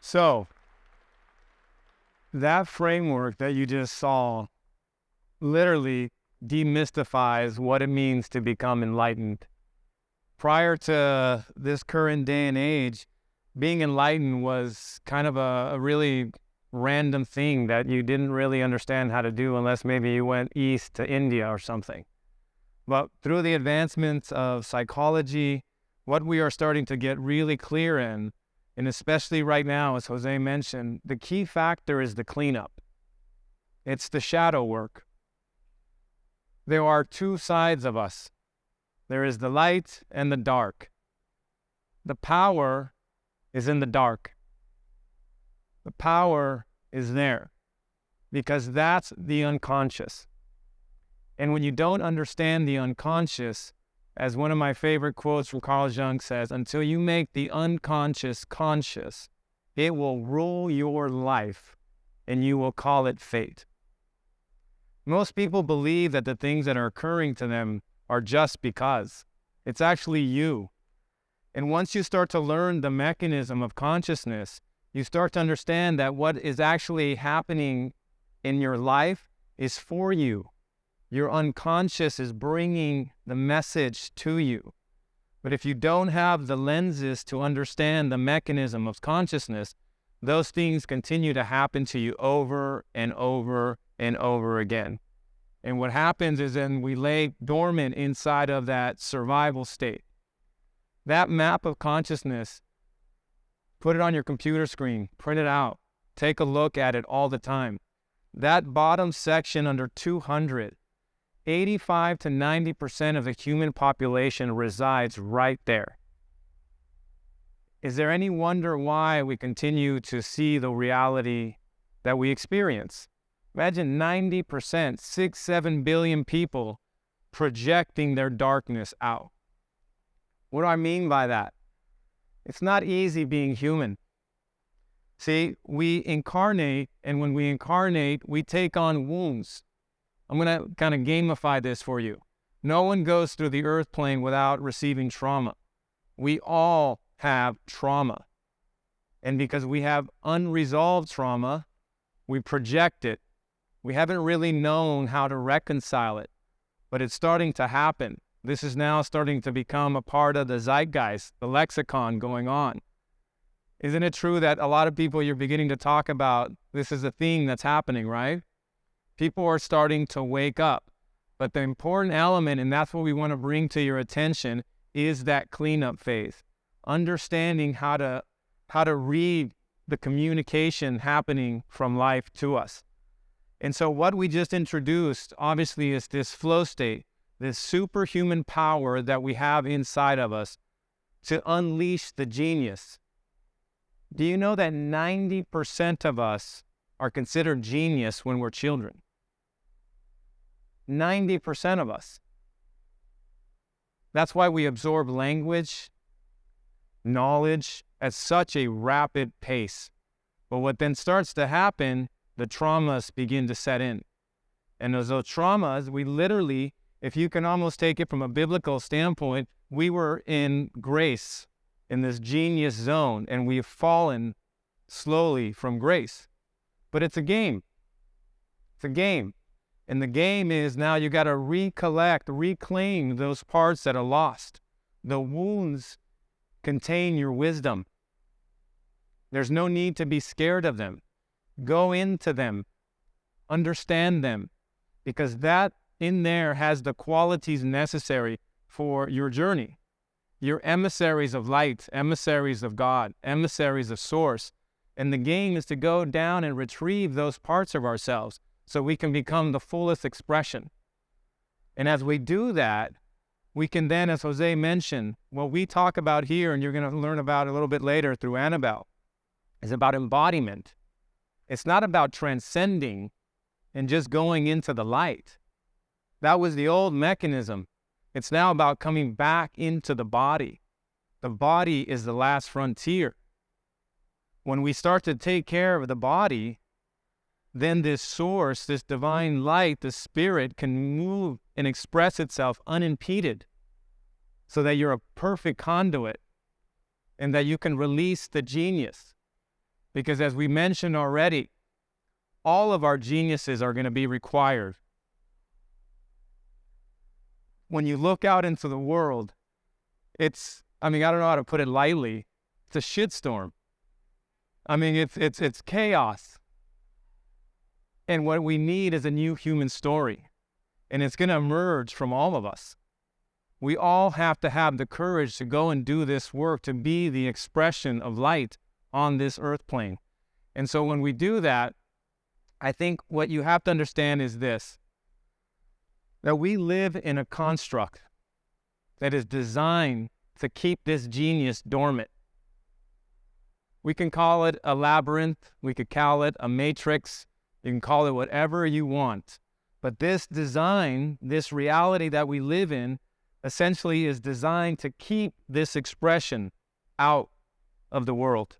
So, that framework that you just saw literally demystifies what it means to become enlightened. Prior to this current day and age, being enlightened was kind of a really random thing that you didn't really understand how to do unless maybe you went east to India or something. But through the advancements of psychology, what we are starting to get really clear in, and especially right now, as Jose mentioned, the key factor is the cleanup. It's the shadow work. There are two sides of us. There is the light and the dark. The power is in the dark. The power is there because that's the unconscious. And when you don't understand the unconscious, as one of my favorite quotes from Carl Jung says, until you make the unconscious conscious, it will rule your life and you will call it fate. Most people believe that the things that are occurring to them are just because. It's actually you. And once you start to learn the mechanism of consciousness, you start to understand that what is actually happening in your life is for you. Your unconscious is bringing the message to you. But if you don't have the lenses to understand the mechanism of consciousness, those things continue to happen to you over and over and over again. And what happens is then we lay dormant inside of that survival state. That map of consciousness, put it on your computer screen, print it out, take a look at it all the time. That bottom section under 200, 85 to 90% of the human population resides right there. Is there any wonder why we continue to see the reality that we experience? Imagine 90%, 6-7 billion people projecting their darkness out. What do I mean by that? It's not easy being human. See, we incarnate, and when we incarnate, we take on wounds. I'm going to kind of gamify this for you. No one goes through the earth plane without receiving trauma. We all have trauma. And because we have unresolved trauma, we project it. We haven't really known how to reconcile it, but it's starting to happen. This is now starting to become a part of the zeitgeist, the lexicon going on. Isn't it true that a lot of people you're beginning to talk about, this is a theme that's happening, right? People are starting to wake up. But the important element, and that's what we want to bring to your attention, is that cleanup phase. Understanding how to read the communication happening from life to us. And so what we just introduced, obviously, is this flow state, this superhuman power that we have inside of us to unleash the genius. Do you know that 90% of us are considered genius when we're children? 90% of us. That's why we absorb language, knowledge at such a rapid pace. But what then starts to happen, the traumas begin to set in. And those traumas, we literally, if you can almost take it from a biblical standpoint, we were in grace, in this genius zone, and we've fallen slowly from grace. But it's a game. It's a game. And the game is now you got to reclaim those parts that are lost. The wounds contain your wisdom. There's no need to be scared of them. Go into them. Understand them. Because that in there has the qualities necessary for your journey. You're emissaries of light, emissaries of God, emissaries of Source. And the game is to go down and retrieve those parts of ourselves so we can become the fullest expression. And as we do that, we can then, as Jose mentioned, what we talk about here, and you're going to learn about a little bit later through Annabelle, is about embodiment. It's not about transcending and just going into the light. That was the old mechanism. It's now about coming back into the body. The body is the last frontier. When we start to take care of the body, then this source, this divine light, the spirit can move and express itself unimpeded so that you're a perfect conduit and that you can release the genius. Because as we mentioned already, all of our geniuses are going to be required. When you look out into the world, I don't know how to put it lightly, it's a shitstorm. It's chaos. And what we need is a new human story. And it's going to emerge from all of us. We all have to have the courage to go and do this work, to be the expression of light on this earth plane. And so when we do that, I think what you have to understand is this, that we live in a construct that is designed to keep this genius dormant. We can call it a labyrinth, we could call it a matrix, you can call it whatever you want. But this design, this reality that we live in, essentially is designed to keep this expression out of the world.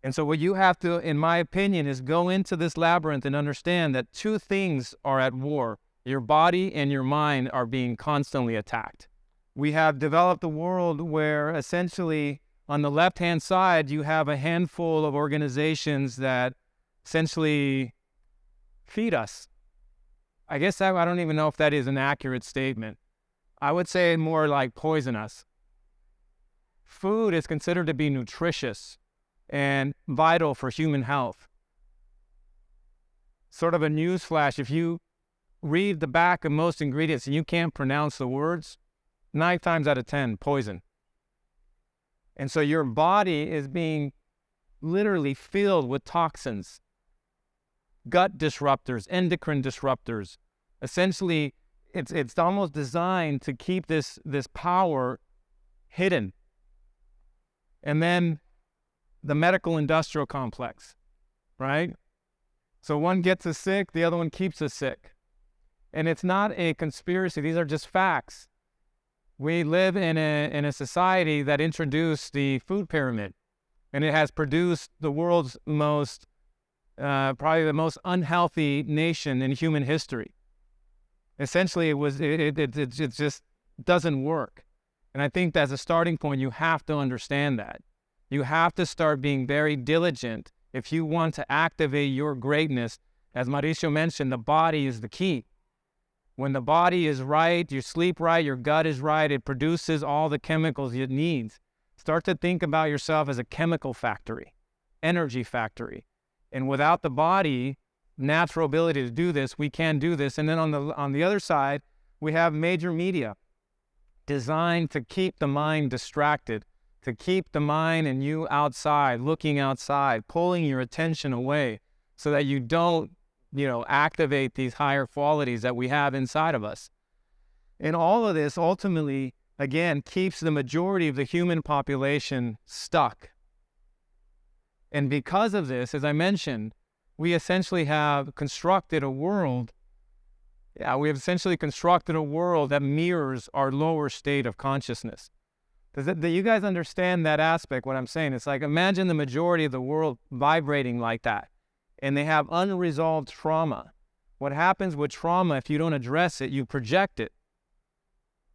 And so what you have to, in my opinion, is go into this labyrinth and understand that two things are at war. Your body and your mind are being constantly attacked. We have developed a world where essentially on the left-hand side, you have a handful of organizations that essentially feed us. I guess I don't even know if that is an accurate statement. I would say more like poison us. Food is considered to be nutritious and vital for human health. Sort of a newsflash, if you read the back of most ingredients and you can't pronounce the words, 9 times out of 10, poison. And so your body is being literally filled with toxins, gut disruptors, endocrine disruptors. Essentially, it's almost designed to keep this power hidden. And then the medical industrial complex, right? So one gets us sick, the other one keeps us sick. And it's not a conspiracy, these are just facts. We live in a society that introduced the food pyramid, and it has produced the world's probably the most unhealthy nation in human history. Essentially, it just doesn't work. And I think as a starting point, you have to understand that. You have to start being very diligent if you want to activate your greatness. As Mauricio mentioned, the body is the key. When the body is right, you sleep right, your gut is right, it produces all the chemicals it needs. Start to think about yourself as a chemical factory, energy factory. And without the body, natural ability to do this, we can do this. And then on the other side, we have major media designed to keep the mind distracted, to keep the mind and you outside, looking outside, pulling your attention away so that you don't, activate these higher qualities that we have inside of us. And all of this ultimately, again, keeps the majority of the human population stuck. And because of this, as I mentioned, we essentially have constructed a world that mirrors our lower state of consciousness. Do you guys understand that aspect, what I'm saying? It's like, imagine the majority of the world vibrating like that, and they have unresolved trauma. What happens with trauma, if you don't address it, you project it.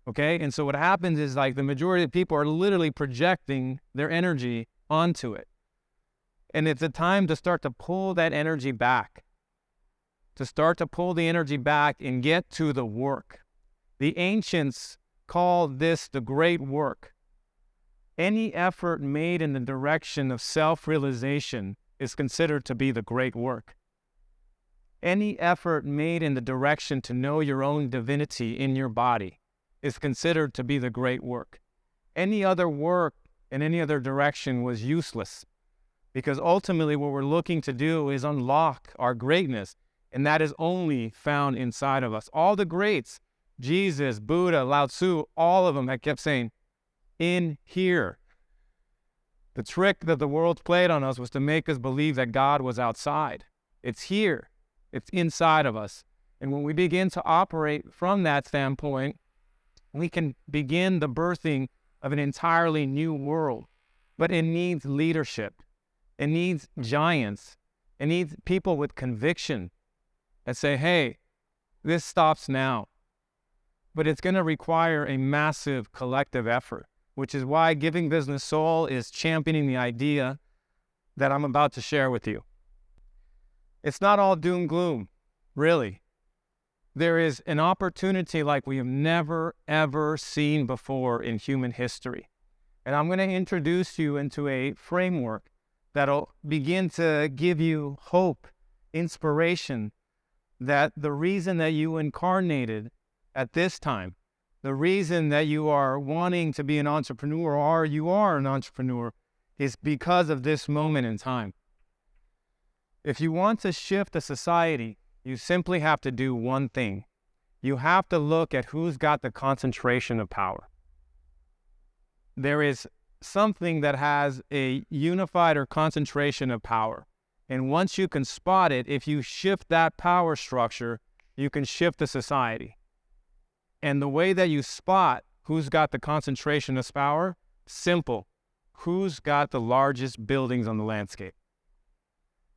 Okay? And so what happens is, like, the majority of people are literally projecting their energy onto it. And it's a time to start to pull that energy back, to start to pull the energy back and get to the work. The ancients called this the great work. Any effort made in the direction of self-realization is considered to be the great work. Any effort made in the direction to know your own divinity in your body is considered to be the great work. Any other work in any other direction was useless, because ultimately what we're looking to do is unlock our greatness, and that is only found inside of us. All the greats, Jesus, Buddha, Lao Tzu, all of them had kept saying, in here. The trick that the world played on us was to make us believe that God was outside. It's here. It's inside of us. And when we begin to operate from that standpoint, we can begin the birthing of an entirely new world. But it needs leadership. It needs giants. It needs people with conviction that say, hey, this stops now. But it's going to require a massive collective effort, which is why Giving Business Soul is championing the idea that I'm about to share with you. It's not all doom gloom, really. There is an opportunity like we have never, ever seen before in human history. And I'm going to introduce you into a framework that'll begin to give you hope, inspiration, that the reason that you incarnated at this time, the reason that you are wanting to be an entrepreneur or you are an entrepreneur is because of this moment in time. If you want to shift a society, you simply have to do one thing. You have to look at who's got the concentration of power. There is something that has a unified or concentration of power. And once you can spot it, if you shift that power structure, you can shift the society. And the way that you spot who's got the concentration of power, simple. Who's got the largest buildings on the landscape?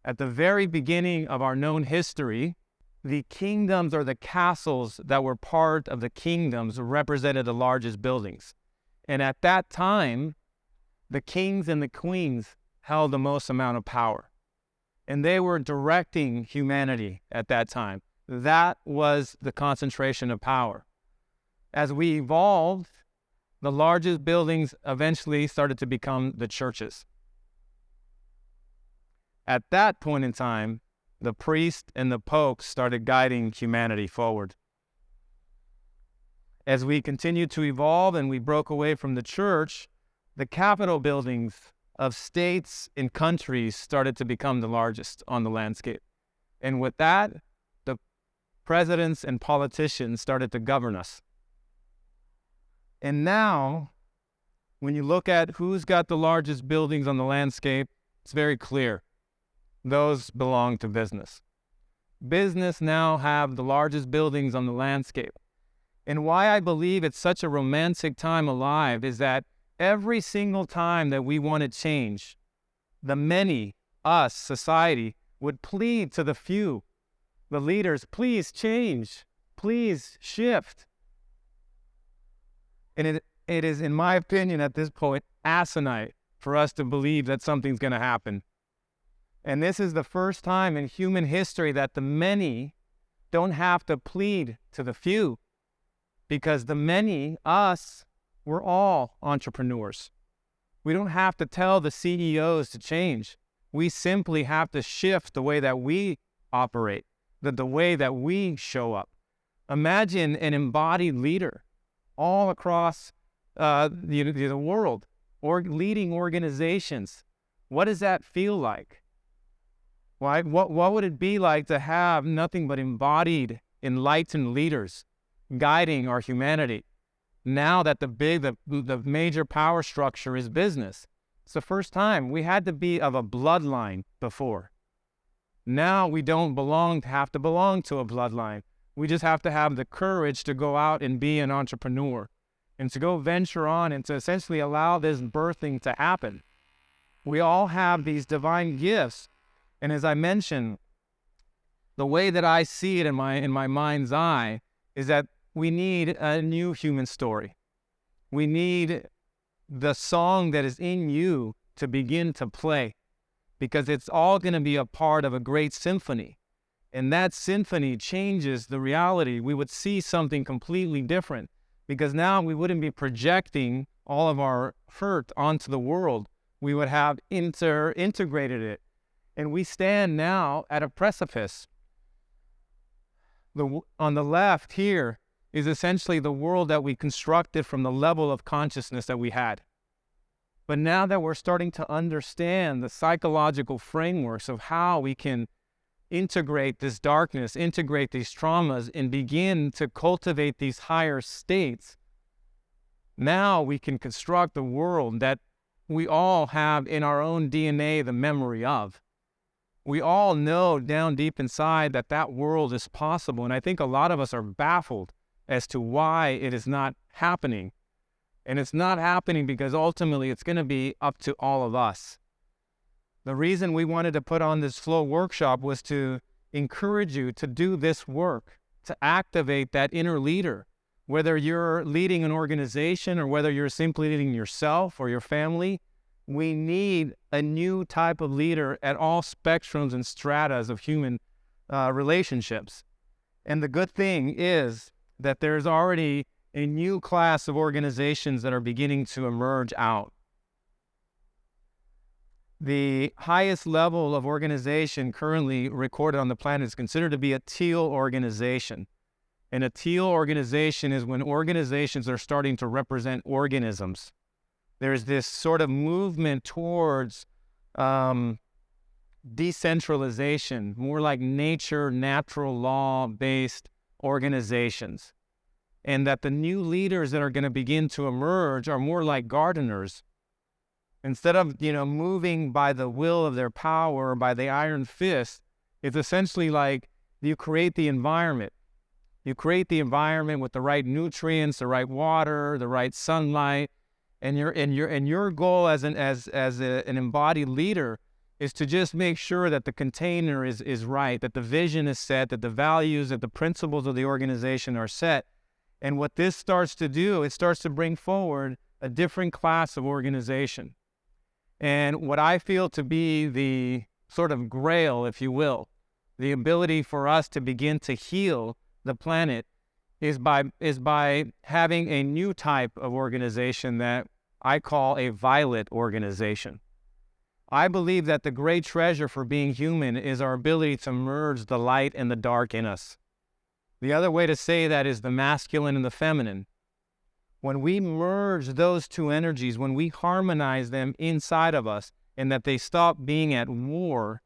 At the very beginning of our known history, the kingdoms or the castles that were part of the kingdoms represented the largest buildings. And at that time, the kings and the queens held the most amount of power. And they were directing humanity at that time. That was the concentration of power. As we evolved, the largest buildings eventually started to become the churches. At that point in time, the priest and the pope started guiding humanity forward. As we continued to evolve and we broke away from the church, the Capitol buildings of states and countries started to become the largest on the landscape. And with that, the presidents and politicians started to govern us. And now, when you look at who's got the largest buildings on the landscape, it's very clear. Those belong to business. Business now have the largest buildings on the landscape. And why I believe it's such a romantic time alive is that every single time that we wanted change, the many, us, society, would plead to the few, the leaders, please change, please shift. And it is, in my opinion, at this point, asinine for us to believe that something's going to happen. And this is the first time in human history that the many don't have to plead to the few, because the many, us, we're all entrepreneurs. We don't have to tell the CEOs to change. We simply have to shift the way that we operate, the way that we show up. Imagine an embodied leader all across the world, or leading organizations. What does that feel like? Why? What would it be like to have nothing but embodied, enlightened leaders guiding our humanity? Now that the major power structure is business. It's the first time. We had to be of a bloodline before. Now we don't have to belong to a bloodline. We just have to have the courage to go out and be an entrepreneur and to go venture on and to essentially allow this birthing to happen. We all have these divine gifts. And as I mentioned, the way that I see it in my mind's eye is that we need a new human story. We need the song that is in you to begin to play, because it's all going to be a part of a great symphony. And that symphony changes the reality. We would see something completely different, because now we wouldn't be projecting all of our hurt onto the world. We would have integrated it. And we stand now at a precipice. On the left here is essentially the world that we constructed from the level of consciousness that we had. But now that we're starting to understand the psychological frameworks of how we can integrate this darkness, integrate these traumas, and begin to cultivate these higher states, now we can construct the world that we all have in our own DNA the memory of. We all know down deep inside that that world is possible, and I think a lot of us are baffled as to why it is not happening. And it's not happening because ultimately it's going to be up to all of us. The reason we wanted to put on this flow workshop was to encourage you to do this work, to activate that inner leader, whether you're leading an organization or whether you're simply leading yourself or your family. We need a new type of leader at all spectrums and stratas of human relationships. And the good thing is that there's already a new class of organizations that are beginning to emerge out. The highest level of organization currently recorded on the planet is considered to be a teal organization. And a teal organization is when organizations are starting to represent organisms. There's this sort of movement towards decentralization, more like nature, natural law-based organizations. And that the new leaders that are going to begin to emerge are more like gardeners. Instead of, moving by the will of their power, by the iron fist, it's essentially like you create the environment. You create the environment with the right nutrients, the right water, the right sunlight, and your goal as an embodied leader is to just make sure that the container is right, that the vision is set, that the values, that the principles of the organization are set. And what this starts to do, it starts to bring forward a different class of organization. And what I feel to be the sort of grail, if you will, the ability for us to begin to heal the planet is by having a new type of organization that I call a violet organization. I believe that the great treasure for being human is our ability to merge the light and the dark in us. The other way to say that is the masculine and the feminine. When we merge those two energies, when we harmonize them inside of us, and that they stop being at war,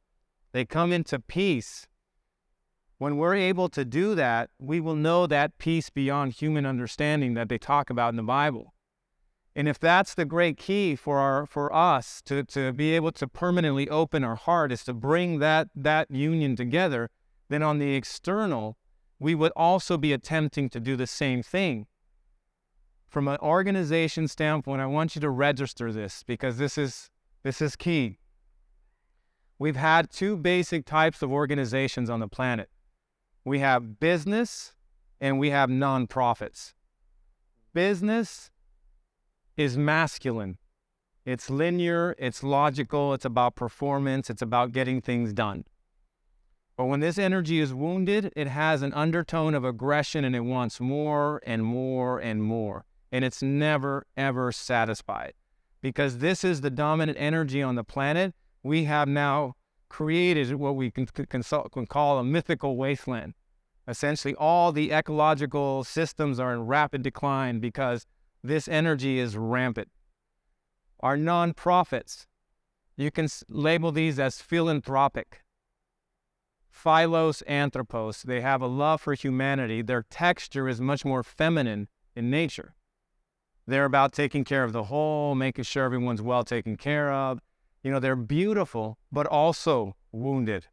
they come into peace. When we're able to do that, we will know that peace beyond human understanding that they talk about in the Bible. And if that's the great key for us to be able to permanently open our heart, is to bring that union together, then on the external, we would also be attempting to do the same thing. From an organization standpoint, I want you to register this because this is key. We've had two basic types of organizations on the planet. We have business and we have nonprofits. Business is masculine. It's linear, it's logical, it's about performance, it's about getting things done. But when this energy is wounded, it has an undertone of aggression and it wants more and more and more. And it's never, ever satisfied. Because this is the dominant energy on the planet, we have now created what we can call a mythical wasteland. Essentially, all the ecological systems are in rapid decline because this energy is rampant. Our nonprofits, you can label these as philanthropic. Philos anthropos, they have a love for humanity. Their texture is much more feminine in nature. They're about taking care of the whole, making sure everyone's well taken care of. They're beautiful, but also wounded.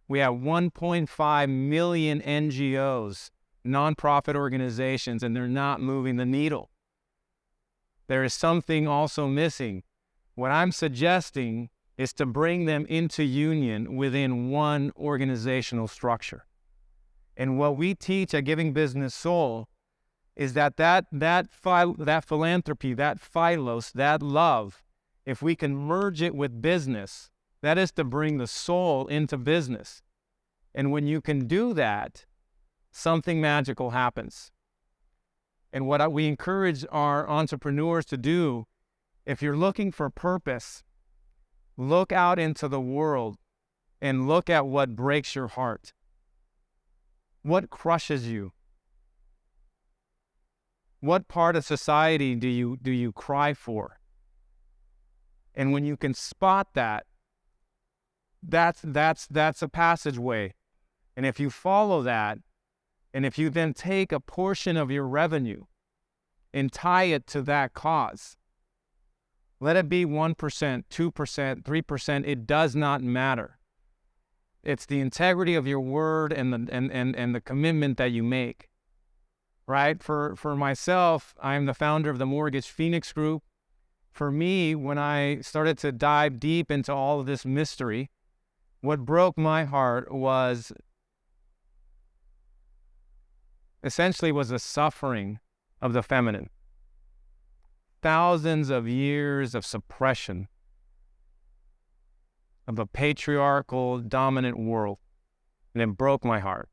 We have 1.5 million NGOs, nonprofit organizations, and they're not moving the needle. There is something also missing. What I'm suggesting is to bring them into union within one organizational structure. And what we teach at Giving Business Soul is that philanthropy, that philos, that love, if we can merge it with business, that is to bring the soul into business. And when you can do that, something magical happens. And what we encourage our entrepreneurs to do, if you're looking for purpose, look out into the world and look at what breaks your heart. What crushes you? What part of society do you cry for? And when you can spot that, that's a passageway. And if you follow that, and if you then take a portion of your revenue and tie it to that cause, let it be 1%, 2%, 3%, it does not matter. It's the integrity of your word and the commitment that you make. Right? For myself, I'm the founder of the Mortgage Phoenix Group. For me, when I started to dive deep into all of this mystery, what broke my heart was essentially the suffering of the feminine. Thousands of years of suppression, of a patriarchal, dominant world. And it broke my heart.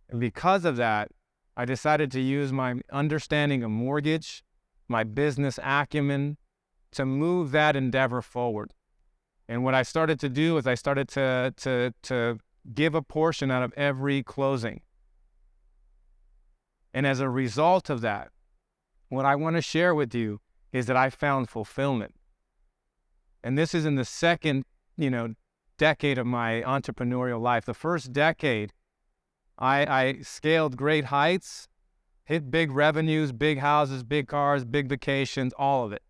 And because of that, I decided to use my understanding of mortgage, my business acumen, to move that endeavor forward. And what I started to do is I started to give a portion out of every closing. And as a result of that, what I want to share with you is that I found fulfillment. And this is in the second, decade of my entrepreneurial life. The first decade, I scaled great heights, hit big revenues, big houses, big cars, big vacations, all of it.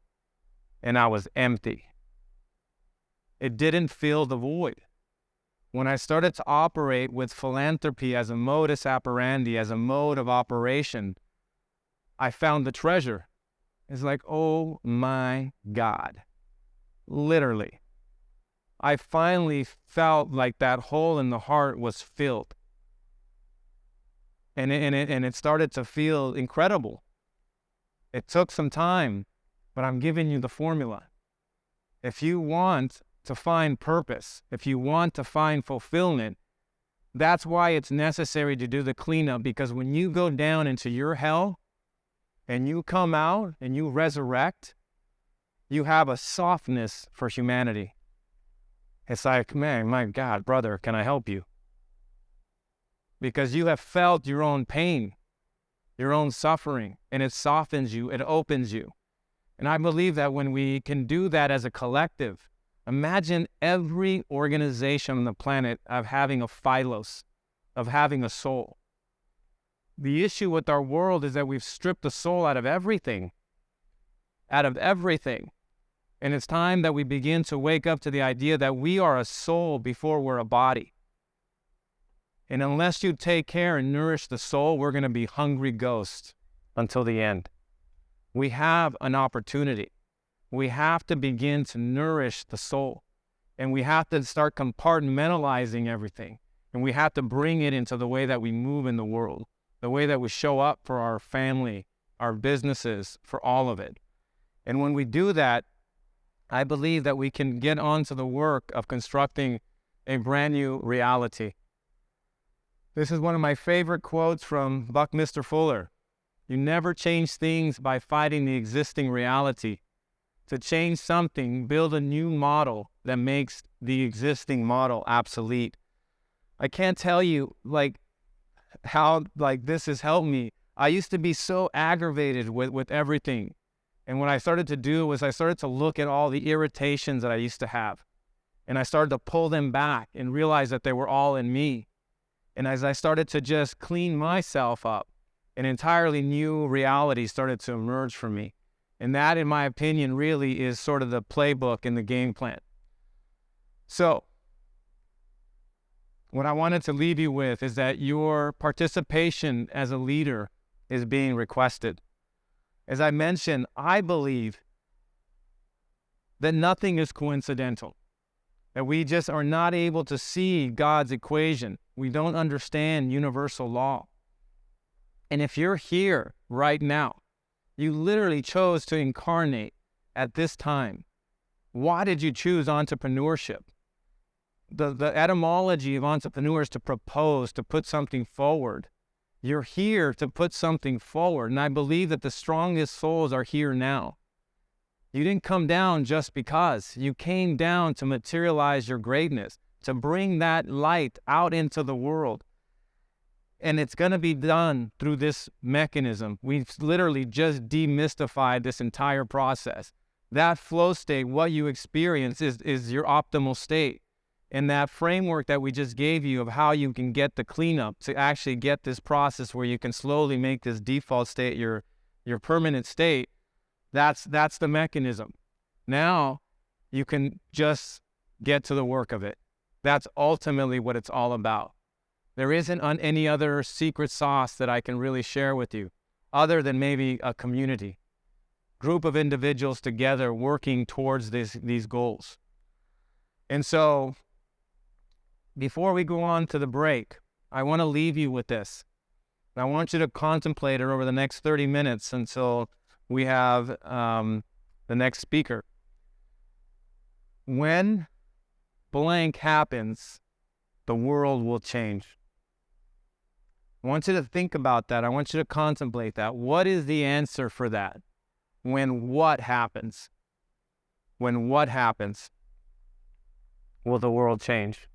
And I was empty. It didn't fill the void. When I started to operate with philanthropy as a modus operandi, as a mode of operation, I found the treasure. It's like, oh my God. Literally. I finally felt like that hole in the heart was filled. And it started to feel incredible. It took some time, but I'm giving you the formula. If you want to find purpose, if you want to find fulfillment, that's why it's necessary to do the cleanup, because when you go down into your hell and you come out and you resurrect, you have a softness for humanity. It's like, man, my God, brother, can I help you? Because you have felt your own pain, your own suffering, and it softens you, it opens you. And I believe that when we can do that as a collective, imagine every organization on the planet of having a philos, of having a soul. The issue with our world is that we've stripped the soul out of everything. Out of everything. And it's time that we begin to wake up to the idea that we are a soul before we're a body. And unless you take care and nourish the soul, we're going to be hungry ghosts until the end. We have an opportunity. We have to begin to nourish the soul. And we have to start compartmentalizing everything. And we have to bring it into the way that we move in the world, the way that we show up for our family, our businesses, for all of it. And when we do that, I believe that we can get on to the work of constructing a brand new reality. This is one of my favorite quotes from Buckminster Fuller. You never change things by fighting the existing reality. To change something, build a new model that makes the existing model obsolete. I can't tell you how this has helped me. I used to be so aggravated with everything. And what I started to do was I started to look at all the irritations that I used to have. And I started to pull them back and realize that they were all in me. And as I started to just clean myself up, an entirely new reality started to emerge for me. And that, in my opinion, really is sort of the playbook and the game plan. So, what I wanted to leave you with is that your participation as a leader is being requested. As I mentioned, I believe that nothing is coincidental, that we just are not able to see God's equation. We don't understand universal law. And if you're here right now, you literally chose to incarnate at this time. Why did you choose entrepreneurship? The etymology of entrepreneur is to propose, to put something forward. You're here to put something forward, and I believe that the strongest souls are here now. You didn't come down just because. You came down to materialize your greatness, to bring that light out into the world. And it's going to be done through this mechanism. We've literally just demystified this entire process. That flow state, what you experience, is your optimal state. And that framework that we just gave you of how you can get the cleanup to actually get this process where you can slowly make this default state your permanent state, that's the mechanism. Now you can just get to the work of it. That's ultimately what it's all about. There isn't any other secret sauce that I can really share with you other than maybe a community, group of individuals together working towards these goals. And so before we go on to the break, I want to leave you with this. I want you to contemplate it over the next 30 minutes until we have the next speaker. when blank happens, the world will change. I want you to think about that. I want you to contemplate that. What is the answer for that? When what happens? When what happens, will the world change?